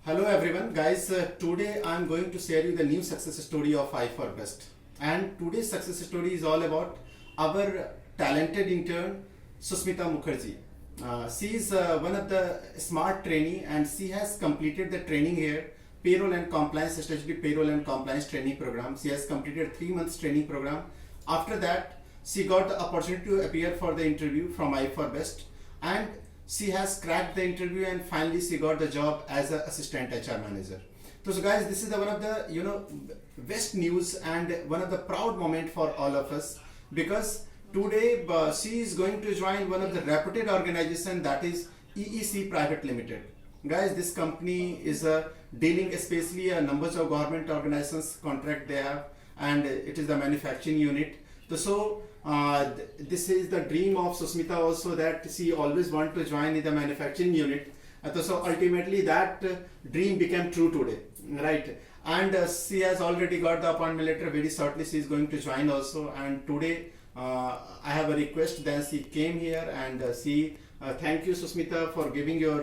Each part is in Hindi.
Hello everyone, guys. Today I'm going to share you the new success story of I4Best. And today's success story is all about our talented intern Susmita Mukherjee. She is one of the smart trainee and she has completed the training here, payroll and compliance, strategic payroll and compliance training program. She has completed 3 months training program. After that, she got the opportunity to appear for the interview from I4Best, and she has cracked the interview and finally she got the job as an assistant HR manager. So guys, this is the one of the best news and one of the proud moment for all of us, because today she is going to join one of the reputed organization, that is EEC Private Limited. Guys, this company is dealing especially numbers of government organizations contract they have, and it is the manufacturing unit. This is the dream of Susmita also, that she always want to join in the manufacturing unit. So ultimately that dream became true today, right? And she has already got the appointment letter. Very shortly she is going to join also. And today I have a request. Then she came here and she thank you Susmita for giving your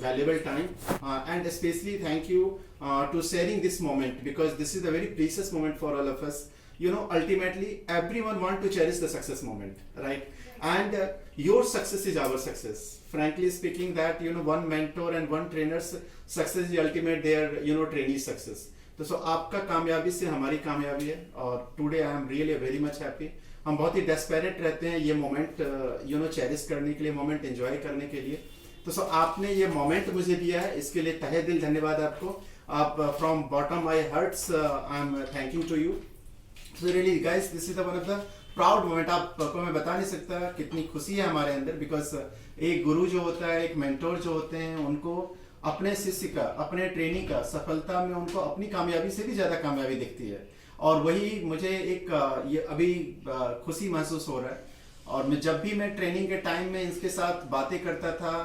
valuable time, and especially thank you to sharing this moment, because this is a very precious moment for all of us. Ultimately everyone want to cherish the success moment, right? And your success is our success. Frankly speaking, that one mentor and one trainer's success is ultimate their trainee success. So आपका कामयाबी से हमारी कामयाबी है, और today I am really very much happy. हम बहुत ही डेस्पेरेट रहते हैं ये मोमेंट चेरिश करने के लिए, मोमेंट एंजॉय करने के लिए. तो आपने ये मोमेंट मुझे दिया है, इसके लिए तहे दिल धन्यवाद आपको. आप from bottom my hearts I am thanking to you. So really guys, this is the one of the proud moment. आपको मैं बता नहीं सकता कितनी खुशी है हमारे अंदर, बिकॉज एक गुरु जो होता है, एक मेंटोर जो होते हैं, उनको अपने शिष्य का, अपने ट्रेनी का सफलता में उनको अपनी कामयाबी से भी ज़्यादा कामयाबी दिखती है. और वही मुझे एक ये अभी खुशी महसूस हो रहा है. और जब भी मैं ट्रेनिंग के टाइम में इनके साथ बातें करता था,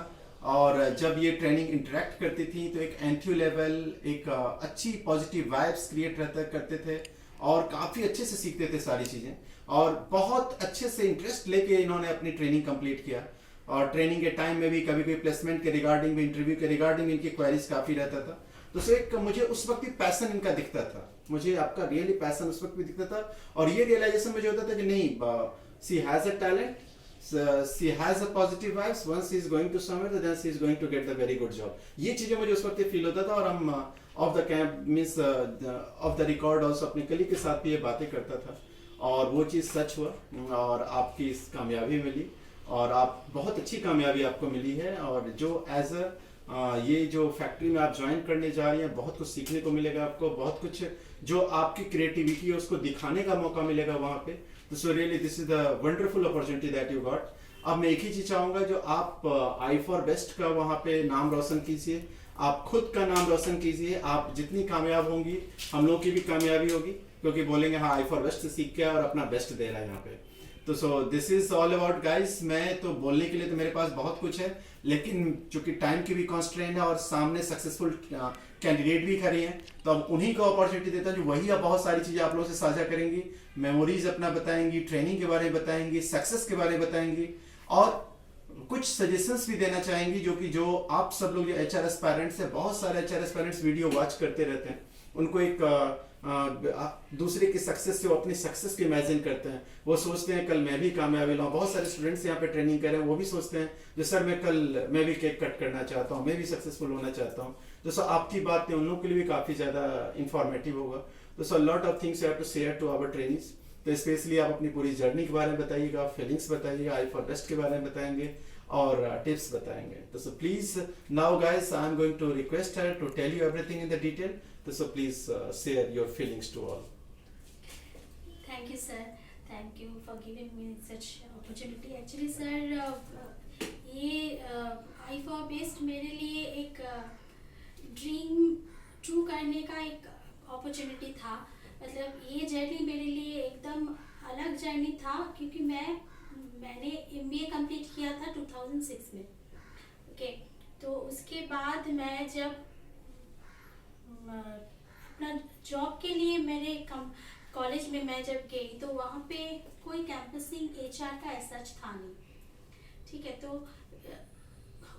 और जब ये ट्रेनिंग इंटरेक्ट करती थी, तो एक एंथ्यू लेवल, एक अच्छी पॉजिटिव वाइब्स क्रिएट करते थे, और काफ़ी अच्छे से सीखते थे सारी चीज़ें, और बहुत अच्छे से इंटरेस्ट लेके इन्होंने अपनी ट्रेनिंग कंप्लीट किया. और ट्रेनिंग के टाइम में भी कभी कोई प्लेसमेंट के रिगार्डिंग भी, इंटरव्यू के रिगार्डिंग इनकी क्वेरीज काफ़ी रहता था. तो एक मुझे उस वक्त भी पैसन इनका दिखता था, मुझे आपका रियली पैसन उस वक्त भी दिखता था. और ये रियलाइजेशन मुझे होता था कि नहीं, she has a talent, she has a positive vibes. Once she is going to somewhere, then she is going to get the very good job. ये चीजें मुझे उस वक्त फील होता था. और हम of the camp means of the record also अपने कलीग के साथ भी ये बातें करता था, और वो चीज़ सच हुआ, और आपकी इस कामयाबी मिली, और आप बहुत अच्छी कामयाबी आपको मिली है. और जो एज ये जो फैक्ट्री में आप ज्वाइन करने जा रही हैं, बहुत कुछ सीखने को मिलेगा आपको, बहुत कुछ जो आपकी क्रिएटिविटी है उसको दिखाने का मौका मिलेगा वहाँ पे. So really this is the wonderful opportunity that you got. अब मैं एक ही चीज चाहूंगा, जो आप I4Best का वहाँ पे नाम रोशन कीजिए, आप खुद का नाम रोशन कीजिए. आप जितनी कामयाब होंगी, हम लोग की भी कामयाबी होगी, क्योंकि बोलेंगे हाँ I4Best से सीख के और अपना बेस्ट दे रहा है यहाँ पे. तो so this is all about guys. मैं तो बोलने के लिए तो मेरे पास बहुत कुछ है, लेकिन चूंकि टाइम की भी कॉन्स्ट्रेंट है और सामने सक्सेसफुल कैंडिडेट भी खड़ी हैं, तो अब उन्हीं को अपॉर्चुनिटी देता हूँ जो वही अब बहुत सारी चीज़ें आप लोगों से साझा करेंगी, मेमोरीज अपना बताएंगी, ट्रेनिंग के बारे में बताएंगी, सक्सेस के बारे में बताएंगी, और कुछ सजेशंस भी देना चाहेंगी, जो आप सब लोग जो HR एस्पायरेंट्स है, बहुत सारे HR एस्पायरेंट्स वीडियो वॉच करते रहते हैं, उनको एक दूसरे की सक्सेस से वो अपनी सक्सेस को इमेजिन करते हैं. वो सोचते हैं कल मैं भी कामयाबी लाऊं. बहुत सारे स्टूडेंट्स यहाँ पे ट्रेनिंग कर रहे हैं, वो भी सोचते हैं जो सर मैं भी केक कट करना चाहता हूँ, मैं भी सक्सेसफुल होना चाहता हूँ. तो सर आपकी बातें उन लोगों के लिए भी काफ़ी ज़्यादा इंफॉर्मेटिव होगा. तो sir lot of things you have to share to our trainings. तो स्पेशली आप अपनी पूरी जर्नी के बारे में बताइएगा, फीलिंग्स बताइएगा, I4Best के बारे में बताएंगे, और टिप्स बताएंगे. तो so please now guys, I am going to request her to tell you everything in the detail. So please share your feelings to all. Thank you, sir. Thank you for giving me such opportunity. Actually, sir, ये I4Best मेरे लिए एक ड्रीम ट्रू करने का एक अपॉर्चुनिटी था. मतलब ये जर्नी मेरे लिए एकदम अलग जर्नी था, क्योंकि मैंने MBA कंप्लीट किया था 2006 में. ओके, तो उसके बाद मैं जब अपना जॉब के लिए मेरे कॉलेज में मैं जब गई, तो वहाँ पे कोई कैंपसिंग HR का ऐसा था नहीं. ठीक है, तो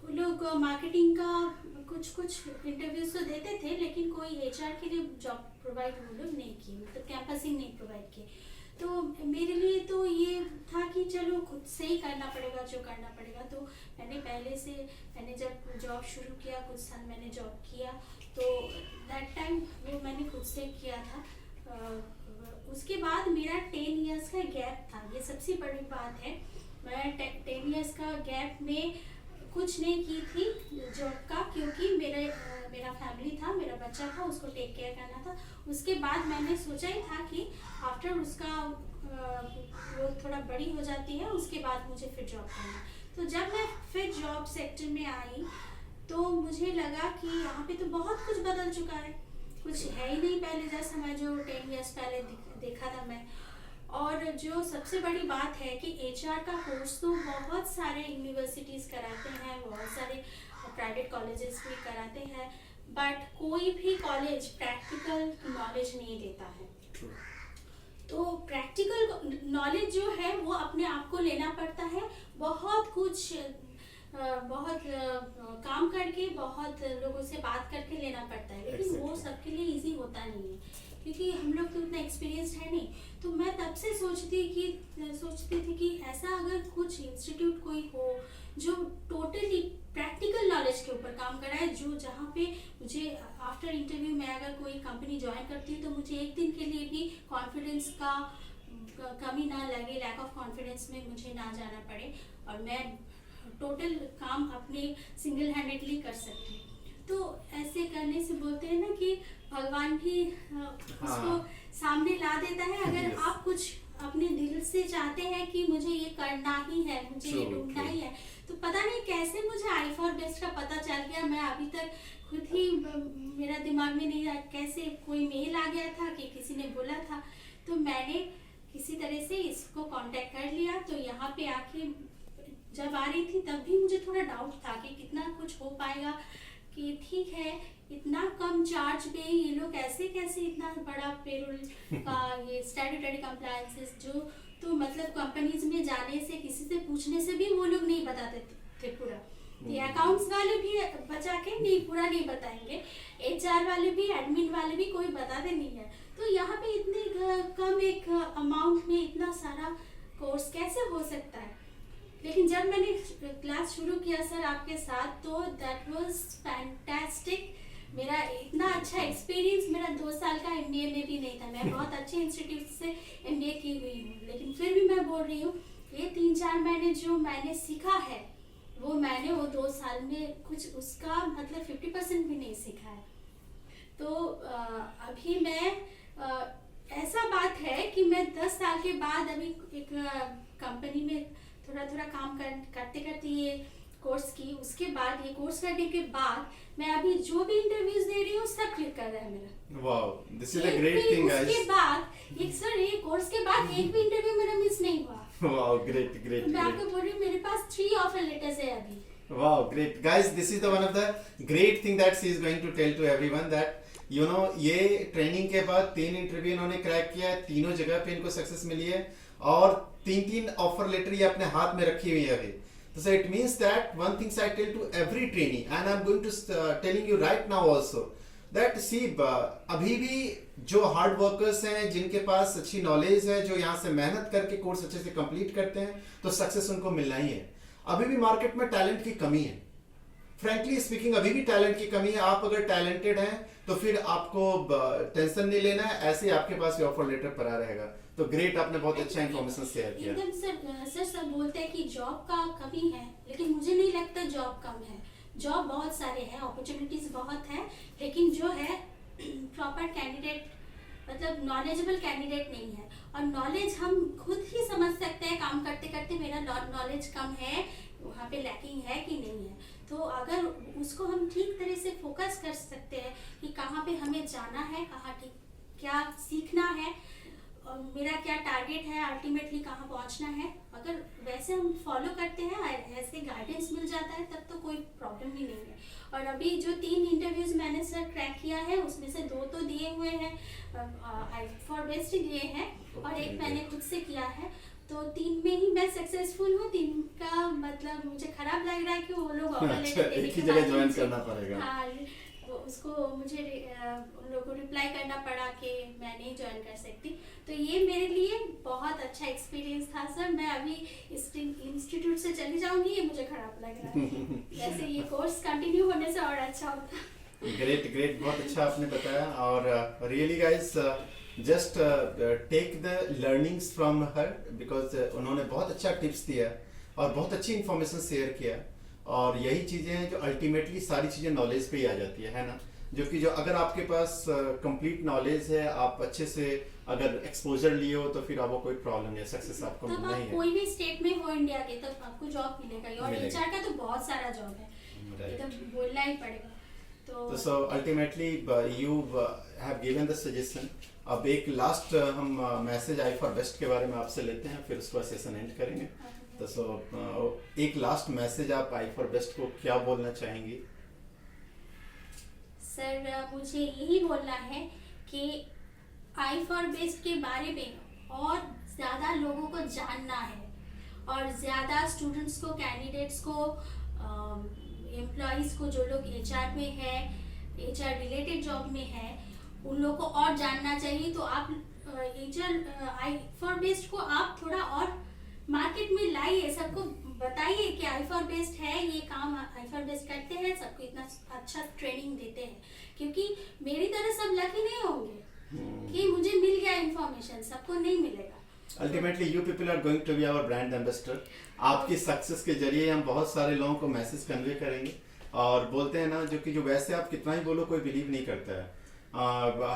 वो लोग मार्केटिंग का कुछ कुछ इंटरव्यूज तो देते थे, लेकिन कोई एचआर के लिए जॉब प्रोवाइड वो लोग नहीं किए, मतलब कैंपसिंग नहीं प्रोवाइड किए। तो मेरे लिए तो ये था कि चलो खुद से ही करना पड़ेगा जो करना पड़ेगा। तो मैंने जब जॉब शुरू किया, कुछ साल मैंने जॉब किया, तो दैट टाइम वो मैंने खुद से किया था। उसके बाद मेरा 10 इयर्स का गैप था, ये सबसे बड़ी बात है। मैं 10 इयर्स का गैप में कुछ नहीं की थी जॉब का, क्योंकि मेरा फैमिली था, मेरा बच्चा था, उसको टेक केयर करना था। उसके बाद मैंने सोचा ही था कि आफ्टर उसका वो थोड़ा बड़ी हो जाती है, उसके बाद मुझे फिर जॉब करना। तो जब मैं फिर जॉब सेक्टर में आई तो मुझे लगा कि यहाँ पे तो बहुत कुछ बदल चुका है, कुछ है ही नहीं पहले जैसा मैं जो 10 इयर्स पहले देखा था मैं। और जो सबसे बड़ी बात है कि एचआर का कोर्स तो बहुत सारे यूनिवर्सिटीज़ कराते हैं, बहुत सारे प्राइवेट कॉलेजेस भी कराते हैं, बट कोई भी कॉलेज प्रैक्टिकल नॉलेज नहीं देता है। तो प्रैक्टिकल नॉलेज जो है वो अपने आप को लेना पड़ता है, बहुत कुछ बहुत काम करके, बहुत लोगों से बात करके लेना पड़ता है, लेकिन वो सबके लिए इजी होता नहीं है, क्योंकि हम लोग तो उतना एक्सपीरियंस्ड है नहीं। तो मैं तब से सोचती थी कि ऐसा अगर कुछ इंस्टीट्यूट कोई हो जो टोटली प्रैक्टिकल नॉलेज के ऊपर काम कराए, जो जहाँ पे मुझे आफ्टर इंटरव्यू में अगर कोई कंपनी ज्वाइन करती है तो मुझे एक दिन के लिए भी कॉन्फिडेंस का कमी ना लगे, लैक ऑफ कॉन्फिडेंस में मुझे ना जाना पड़े, और मैं टोटल काम अपने सिंगल हैंडेडली कर सकती हूँ। तो ऐसे करने से बोलते हैं ना कि भगवान भी उसको सामने ला देता है। अगर आप कुछ अपने दिल से चाहते हैं कि मुझे ये करना ही है, मुझे ये ढूंढना ही है, तो पता नहीं कैसे मुझे i4best का पता चल गया। मैं अभी तक खुद ही मेरा दिमाग में नहीं आया, कैसे कोई मेल आ गया था कि किसी ने बोला था, तो मैंने किसी तरह से इसको कांटेक्ट कर लिया। तो यहाँ पे आके जब आ रही थी तब भी मुझे थोड़ा डाउट था कि कितना कुछ हो पाएगा, कि ठीक है इतना कम चार्ज पे ये लोग कैसे इतना बड़ा पेरोल का ये स्टैट्यूटरी कंप्लायंसेस जो, तो मतलब कंपनीज में जाने से, किसी से पूछने से भी वो लोग नहीं बताते थे पूरा। ये अकाउंट्स वाले भी बचा के नहीं, पूरा नहीं बताएंगे, एचआर वाले भी, एडमिन वाले भी कोई बताते नहीं है। तो यहाँ पे इतने कम एक अमाउंट में इतना सारा कोर्स कैसे हो सकता है। लेकिन जब मैंने क्लास शुरू किया सर आपके साथ, तो दैट वाज फैंटास्टिक। मेरा इतना अच्छा एक्सपीरियंस मेरा 2 साल का एमबीए में भी नहीं था। मैं बहुत अच्छे इंस्टीट्यूट से एमबीए की हुई हूँ, लेकिन फिर भी मैं बोल रही हूँ ये 3-4 महीने जो मैंने सीखा है वो मैंने वो 2 साल में कुछ उसका मतलब 50% भी नहीं सीखा है। तो अभी मैं ऐसा बात है कि मैं 10 साल के बाद अभी एक कंपनी में थोड़ा काम करते ये कोर्स की, उसके बाद ये कोर्स करने के बाद मैं अभी जो भी इंटरव्यूज दे रही हूँ सब क्लिक कर रहा है मेरा। Wow, this is a great thing guys. उसके बाद एक सर ये कोर्स के बाद एक भी इंटरव्यू मेरा मिस नहीं हुआ। Wow, great. मैं आपको बोल रही हूँ मेरे पास 3 ऑफर लेटर्स है अभी। Wow, great guys, this is the one of the great thing that she is going to tell to everyone that you know ये ट्रेनिंग के बाद 3 इंटरव्यू इन्होंने क्रैक किया है, तीनों जगह पे इनको सक्सेस मिली है, और 3 ऑफर लेटर ये अपने हाथ में रखी हुई है अभी। So it means that one thing I tell to every trainee, and I'm going to telling you right now also that see अभी भी जो हार्ड वर्कर्स हैं, जिनके पास अच्छी नॉलेज है, जो यहाँ से मेहनत करके कोर्स अच्छे से कंप्लीट करते हैं, तो सक्सेस उनको मिलना ही है। अभी भी मार्केट में टैलेंट की कमी है, फ्रैंकली स्पीकिंग अभी भी टैलेंट की कमी है। आप अगर टैलेंटेड हैं तो फिर आपको टेंशन नहीं लेना है, ऐसे आपके पास ऑफर लेटर पड़ा रहेगा। तो ग्रेट, आपने बहुत अच्छा इंफॉर्मेशन शेयर किया। एकदम सर सब बोलते हैं कि जॉब का कमी है, लेकिन मुझे नहीं लगता जॉब कम है। जॉब बहुत सारे हैं, अपॉर्चुनिटीज बहुत है, लेकिन जो है प्रॉपर कैंडिडेट मतलब नॉलेजेबल कैंडिडेट नहीं है। और नॉलेज हम खुद ही समझ सकते हैं काम करते करते मेरा नॉलेज कम है, वहाँ पे लैकिंग है कि नहीं है। तो अगर उसको हम ठीक तरह से फोकस कर सकते हैं कि कहाँ पे हमें जाना है, कहाँ ठीक क्या सीखना है, और मेरा क्या टारगेट है, अल्टीमेटली कहाँ पहुँचना है, अगर वैसे हम फॉलो करते हैं, ऐसे गाइडेंस मिल जाता है, तब तो कोई प्रॉब्लम ही नहीं है। और अभी जो 3 इंटरव्यूज मैंने सर क्रैक किया है, उसमें से 2 तो दिए हुए हैं i4best दिए हैं, और एक मैंने खुद से किया है। तो 3 में ही मैं सक्सेसफुल हूँ। 3 का मतलब मुझे खराब लग रहा है कि वो लोग ऑफर अच्छा, लेटर देने एक ही के जगह बाद ज्वाइन मुझे- करना पड़ेगा। हाँ, वो उसको मुझे उन लोगों को रिप्लाई करना पड़ा कि मैं नहीं ज्वाइन कर सकती। तो ये मेरे लिए बहुत अच्छा एक्सपीरियंस था सर। मैं अभी इस इंस्टीट्यूट से चली जाऊंगी, ये मुझे खराब लग रहा है। वैसे ये कोर्स कंटिन्यू होने से और अच्छा होता। ग्रेट ग्रेट, बहुत अच्छा आपने बताया। और really guys just take the learnings from her, because उन्होंने बहुत अच्छा टिप्स दिया और बहुत अच्छी इंफॉर्मेशन शेयर किया। और यही चीज़ें हैं जो अल्टीमेटली सारी चीज़ें नॉलेज पे ही आ जाती है ना। जो कि जो अगर आपके पास कंप्लीट नॉलेज है, आप अच्छे से अगर एक्सपोजर लिए हो, तो फिर आपको कोई प्रॉब्लम नहीं है, सक्सेस आपको तब मिलना ही आप है। कोई भी स्टेट में हो इंडिया के, तब आपको जॉब मिलेगा ही। और मिलेगा। एचआर का तो बहुत सारा जॉब है, Right. एकदम बोलना ही पड़ेगा। तो So ultimately you have given the suggestion. अब एक लास्ट हम मैसेज आई फॉर बेस्ट के बारे में आपसे लेते हैं, फिर उसका सेशन एंड करेंगे। तो एक लास्ट मैसेज आप आई फॉर बेस्ट को क्या बोलना चाहेंगी? सर मुझे यही बोलना है कि आई फॉर बेस्ट के बारे में और ज़्यादा लोगों को जानना है, और ज़्यादा स्टूडेंट्स को, कैंडिडेट्स को, एम्प्लॉयज़ को, जो लोग एचआर में है, एचआर रिलेटेड जॉब में है, उन लोगों को और जानना चाहिए। तो आप एचआर आई फॉर बेस्ट को आप थोड़ा और मार्केट में लाइए, सबको बताइए कि आई फॉर बेस्ट है, ये काम आई फॉर बेस्ट करते हैं, सबको इतना अच्छा ट्रेनिंग देते हैं। क्योंकि मेरी तरह सब लकी नहीं होंगे कि मुझे मिल गया इंफॉर्मेशन, सबको नहीं मिलेगा। Ultimately you people are going to be our brand ambassador. आपकी सक्सेस के जरिए हम बहुत सारे लोगों को मैसेज कन्वे करेंगे। और बोलते हैं ना, जो वैसे आप कितना ही बोलो कोई बिलीव नहीं करता है।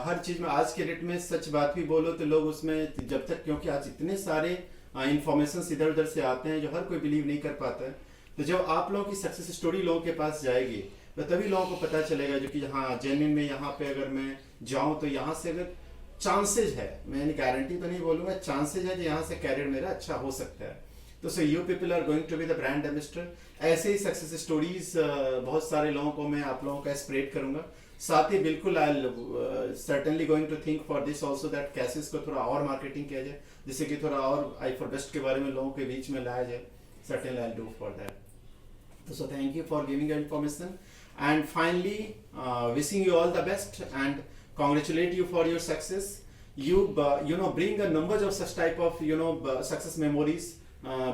हर चीज में आज के डेट में सच बात भी बोलो तो लोग उसमें जब तक, क्योंकि आज इतने सारे इंफॉर्मेशन इधर उधर से आते हैं जो हर कोई बिलीव नहीं कर पाता है। तो जब आप लोगों की सक्सेस स्टोरी लोगों के पास जाएगी, तो तभी लोगों को पता चलेगा जो कि हाँ जेन्युइन में यहाँ पे अगर मैं जाऊँ तो यहाँ से अगर चांसेज है, मैंने गारंटी तो नहीं बोलूँगा, चांसेज है कि यहाँ से कैरियर मेरा अच्छा हो सकता है। तो so you people are going to be the brand ambassador. ऐसे ही सक्सेस स्टोरीज बहुत सारे लोगों को मैं आप लोगों का स्प्रेड करूंगा। साथ ही बिल्कुल I certainly going to think for this also that कैसे इसको थोड़ा और मार्केटिंग किया जाए, जिससे कि थोड़ा और आई फॉर बेस्ट के बारे में लोगों के बीच में लाया जाए। Certainly I do for that. तो so thank you for giving information and finally wishing you all the best and congratulate you for your success. You bring a numbers of such type of success memories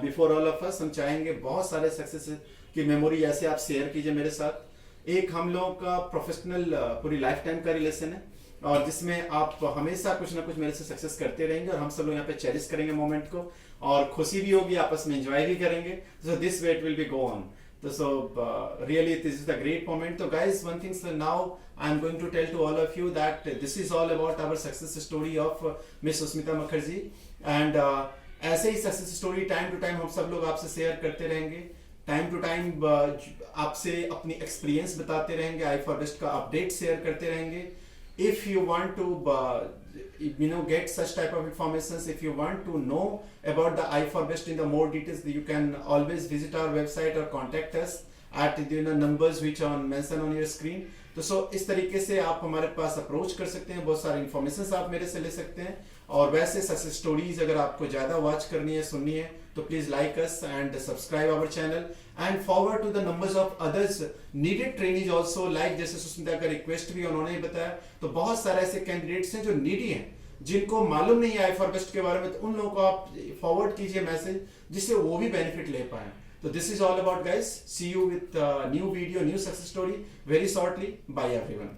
before all of us. हम चाहेंगे बहुत सारे सक्सेस की मेमोरी ऐसे आप शेयर कीजिए मेरे साथ। एक हम लोगों का प्रोफेशनल पूरी लाइफ टाइम का रिलेशन है, और जिसमें आप हमेशा कुछ ना कुछ मेरे से सक्सेस करते रहेंगे, और हम सब लोग यहाँ पे चेरिश करेंगे मोमेंट को, और खुशी भी होगी, आपस में एंजॉय भी करेंगे। So this way it will be go on. So really this is the great moment. So guys, one thing, so now I'm going to tell to all of you that this is all about our success story of Miss Susmita Mukherjee, and ऐसे ही success story time to time हम सब लोग आपसे शेयर करते रहेंगे। टाइम टू टाइम आपसे अपनी एक्सपीरियंस बताते रहेंगे, आई फॉर बेस्ट का अपडेट शेयर करते रहेंगे। If you want to get such type of informations, if you want to know about the I for Best in the more details, you can always visit our website or contact us at the numbers which are mentioned on your screen. तो सो इस तरीके से आप हमारे पास अप्रोच कर सकते हैं, बहुत सारे इन्फॉर्मेशन आप मेरे से ले सकते हैं। और वैसे सक्सेस स्टोरीज अगर आपको ज्यादा वॉच करनी है, सुननी है, तो please like us and subscribe our channel and forward to the numbers of others needed trainees also. Like जैसे सुष्मिता का रिक्वेस्ट भी उन्होंने ही बताया, तो बहुत सारे ऐसे कैंडिडेट्स हैं जो नीडी हैं, जिनको मालूम नहीं है आई फॉर बेस्ट के बारे में, तो उन लोगों को आप फॉरवर्ड कीजिए मैसेज, जिससे वो भी बेनिफिट ले पाए। So this is all about, guys. See you with new video, new success story very shortly. Bye everyone.